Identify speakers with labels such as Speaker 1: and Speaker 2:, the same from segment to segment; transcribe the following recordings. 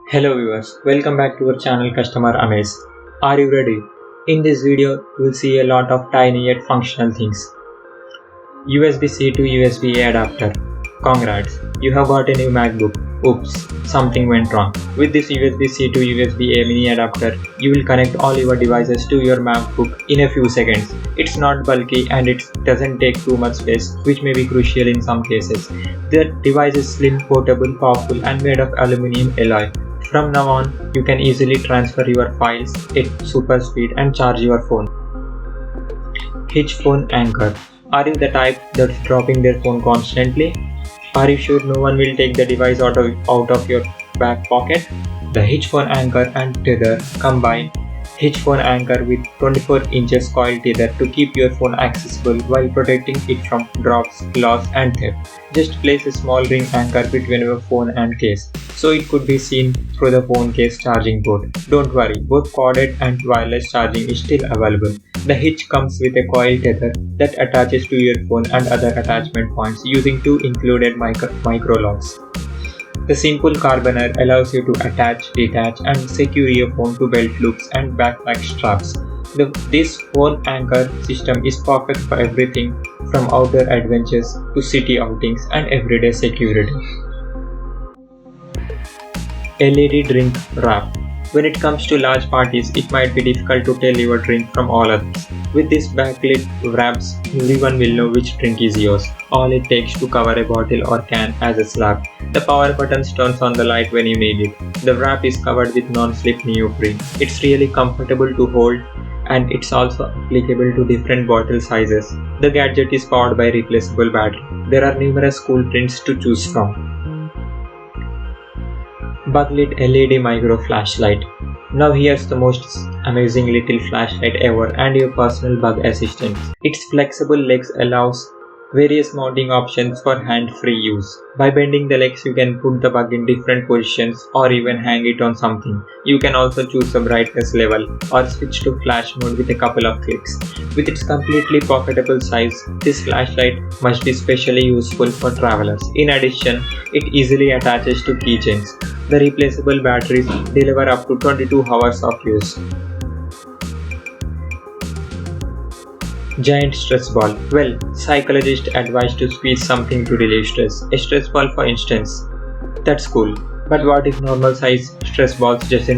Speaker 1: Hello viewers, welcome back to our channel Customer Amaze. Are you ready? In this video, you will see a lot of tiny yet functional things. USB-C to USB-A adapter. Congrats, you have got a new MacBook. Oops, something went wrong. With this USB-C to USB-A mini adapter, you will connect all your devices to your MacBook in a few seconds. It's not bulky and it doesn't take too much space, which may be crucial in some cases. The device is slim, portable, powerful and made of aluminum alloy. From now on, you can easily transfer your files at super speed and charge your phone. Hitch phone anchor. Are you the type that's dropping their phone constantly? Are you sure no one will take the device out of your back pocket? The hitch phone anchor and tether combine. Hitch phone anchor with 24 inches coil tether to keep your phone accessible while protecting it from drops, loss and theft. Just place a small ring anchor between your phone and case, so it could be seen through the phone case charging port. Don't worry, both corded and wireless charging is still available. The hitch comes with a coil tether that attaches to your phone and other attachment points using two included micro locks. The simple carabiner allows you to attach, detach and secure your phone to belt loops and backpack straps. This phone anchor system is perfect for everything from outdoor adventures to city outings and everyday security. LED drink wrap. When it comes to large parties, it might be difficult to tell your drink from all others. With this backlit wraps, everyone will know which drink is yours. All it takes to cover a bottle or can as a slab. The power button turns on the light when you need it. The wrap is covered with non-slip neoprene. It's really comfortable to hold and it's also applicable to different bottle sizes. The gadget is powered by replaceable battery. There are numerous cool prints to choose from. Buglit LED micro flashlight. Now here's the most amazing little flashlight ever and your personal bug assistant. Its flexible legs allows various mounting options for hand-free use. By bending the legs, you can put the bug in different positions or even hang it on something. You can also choose the brightness level or switch to flash mode with a couple of clicks. With its completely pocketable size, this flashlight must be specially useful for travelers. In addition, it easily attaches to keychains. The replaceable batteries deliver up to 22 hours of use. Giant stress ball. Well, psychologists advise to squeeze something to relieve stress. A stress ball for instance. That's cool. But what if normal size stress balls just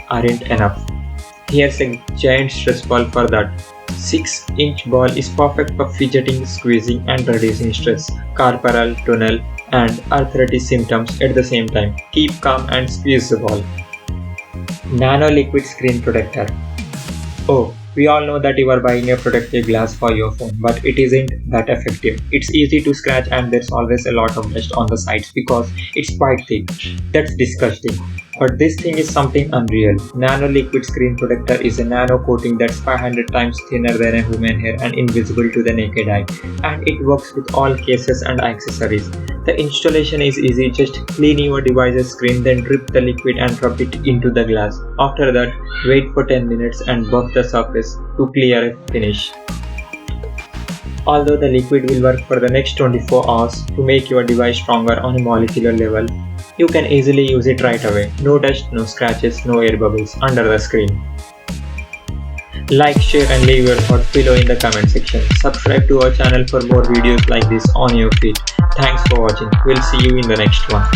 Speaker 1: aren't enough? Here's a giant stress ball for that. 6-inch ball is perfect for fidgeting, squeezing and reducing stress, carpal tunnel and arthritis symptoms at the same time. Keep calm and squeeze the ball. Nano liquid screen protector. Oh, we all know that you are buying a protective glass for your phone, but it isn't that effective. It's easy to scratch and there's always a lot of dust on the sides because it's quite thick. That's disgusting. But this thing is something unreal. Nano liquid screen protector is a nano coating that's 500 times thinner than a human hair and invisible to the naked eye. And it works with all cases and accessories. The installation is easy, just clean your device's screen, then drip the liquid and rub it into the glass. After that, wait for 10 minutes and buff the surface to clear a finish. Although the liquid will work for the next 24 hours to make your device stronger on a molecular level, you can easily use it right away. No dust, no scratches, no air bubbles under the screen. Like, share and leave your thoughts below in the comment section. Subscribe to our channel for more videos like this on your feed. Thanks for watching. We'll see you in the next one.